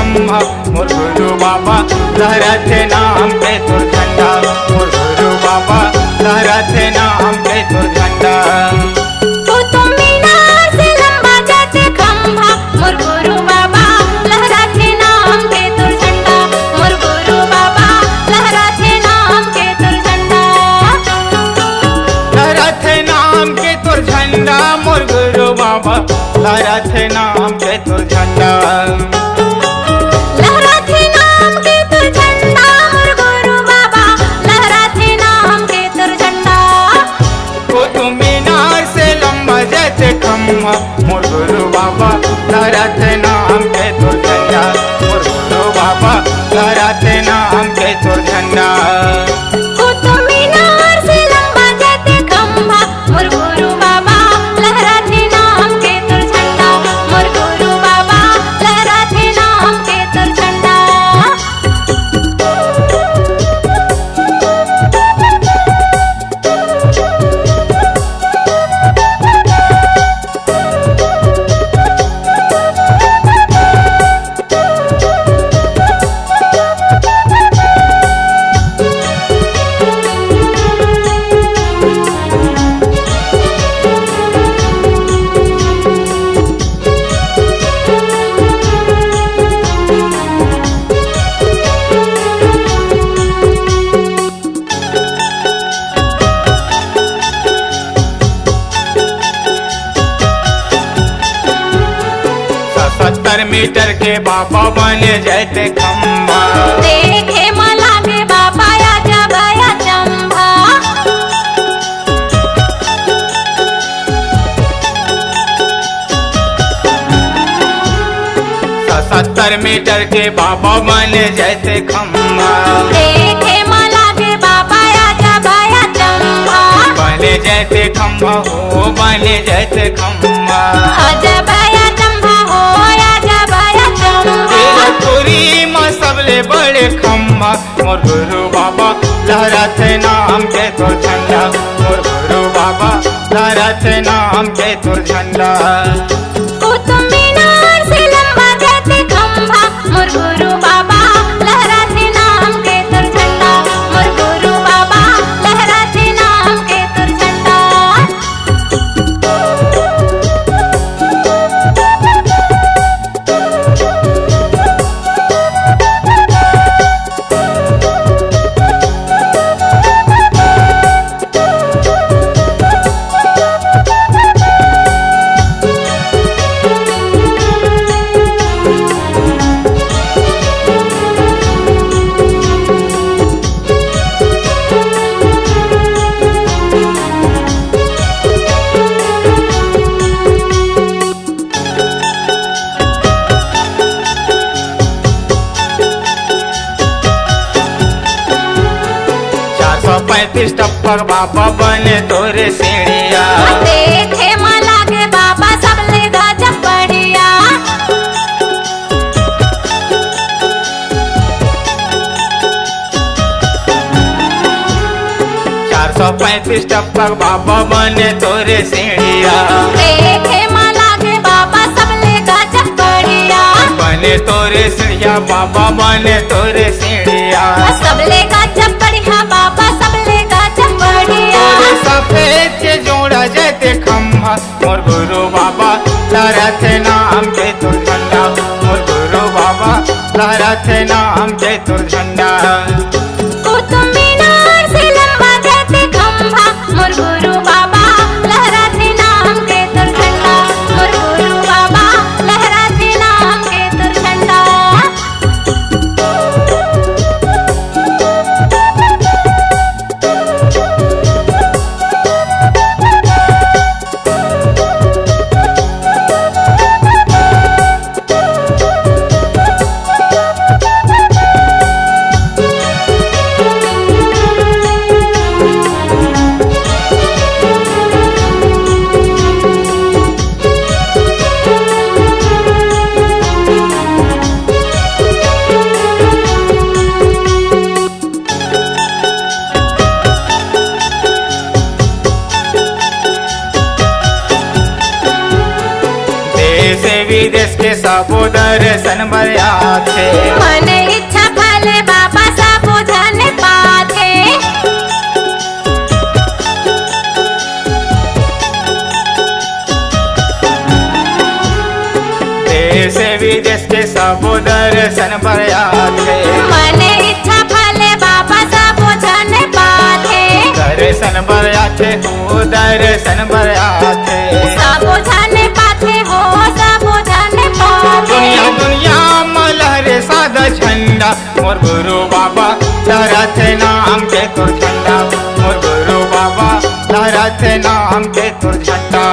खम्भा मोर गुरु बाबा लहराते नाम के तुर झंडा मोर गुरु बाबा लहराते नाम के तुर झंडा। कुतुब मीनार से लंबा जाते खम्भा मोर गुरु बाबा लहराते नाम के तुर झंडा मोर गुरु बाबा लहराते नाम के तुर झंडा। लहराते नाम के तुर झंडा मोर गुरु बाबा लहराते नाम के तुर झंडा। लहराते नाम के तुर झंडा मोर गुरु बाबा लहराते नाम के तुर झंडा। कुतुब मीनार से लंबा जाते खम्भा मोर गुरु बाबा लहराते नाम के तुर झंडा मोर गुरु बाबा लहराते नाम के तुर झंडा। कुतुब मीनार से लंबा जाते खम्भा मोर गुरु बाबा लहराते नाम के तुर झंडा मोर गुरु बाबा लहराते नाम के तुर झंडा। मीटर के बाबा बने जाते खम्भा देखे मला के बाबा आजा भया चंभा। 70 मीटर के बाबा बने जाते खम्भा देखे मला के बाबा आजा भया चंभा। बने जाते खम्भा हो बने जाते खम्भा आजा भया चंभा हो आजा भया चंभा। पूरी माँ सबले बड़े खम्भा मोर गुरु बाबा लहराते नाम के तुर झंडा मोर गुरु बाबा लहराते नाम के तुर झंडा। कुतुब मीनार से लंबा जाते खम्भा मोर गुरु बाबा लहराते नाम के तुर झंडा मोर गुरु बाबा लहराते नाम के तुर झंडा। टप्पर बाबा बने तोरे सीढ़िया देखे मला के बाबा सबले गजब बढ़िया। 435 टप्पर बाबा बने तोरे सीढ़िया देखे मला के बाबा सबले गजब बढ़िया। बने तोरे सीढ़िया बाबा बने तोरे सीढ़िया सबले गजब बढ़िया बाबा सबले गजब बढ़िया। सफेद के जोड़ा जाते खम्भा मोर गुरु बाबा लहराते नाम के तुर झंडा मोर गुरु बाबा लहराते नाम के तुर झंडा। कुतुब मीनार से लंबा जाते खम्भा मोर गुरु बाबा लहराते नाम के तुर झंडा मोर गुरु बाबा लहराते नाम के तुर झंडा। विदेश के सबो दर्शन बरिया थे सब दर्शन बरयाथे मने इच्छा फले बाबा सब जन पाथे दर्शन बरयाथे हो दर्शन बरयाथे सब जन पाथे हो सब जन दुनिया पाथे दुनिया मलहरे सादा झंडा मोर गुरु बाबा लहराते नाम के तुर झंडा मोर गुरु बाबा लहराते नाम के तुर झंडा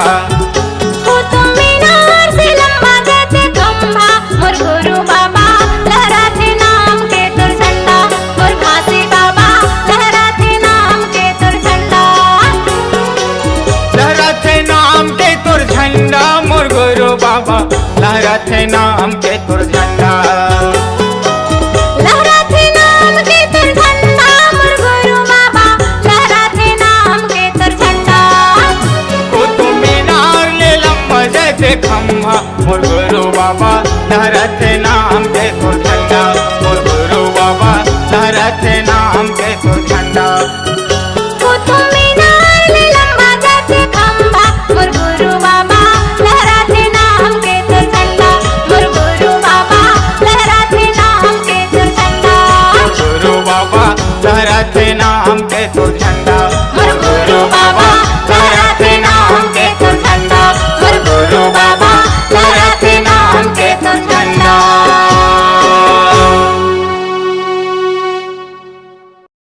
कुतुब मीनार से लंबा जैसे खंभा मोर गुरु बाबा लहराते नाम के तुर झंडा मोर घासी बाबा लहराते नाम के तुर झंडा लहराते नाम के तुर झंडा मोर गुरु बाबा लहराते नाम के तुर झंडा लहराते नाम के तुर झंडा मोर गुरु बाबा लहराते नाम के तुर झंडा कुतुब मीनार ले लंबा जैसे खंभा मोर गुरु बाबा लहराते नाम के तुर झंडा मोर गुरु बाबा लहराते नाम के तुर झंडा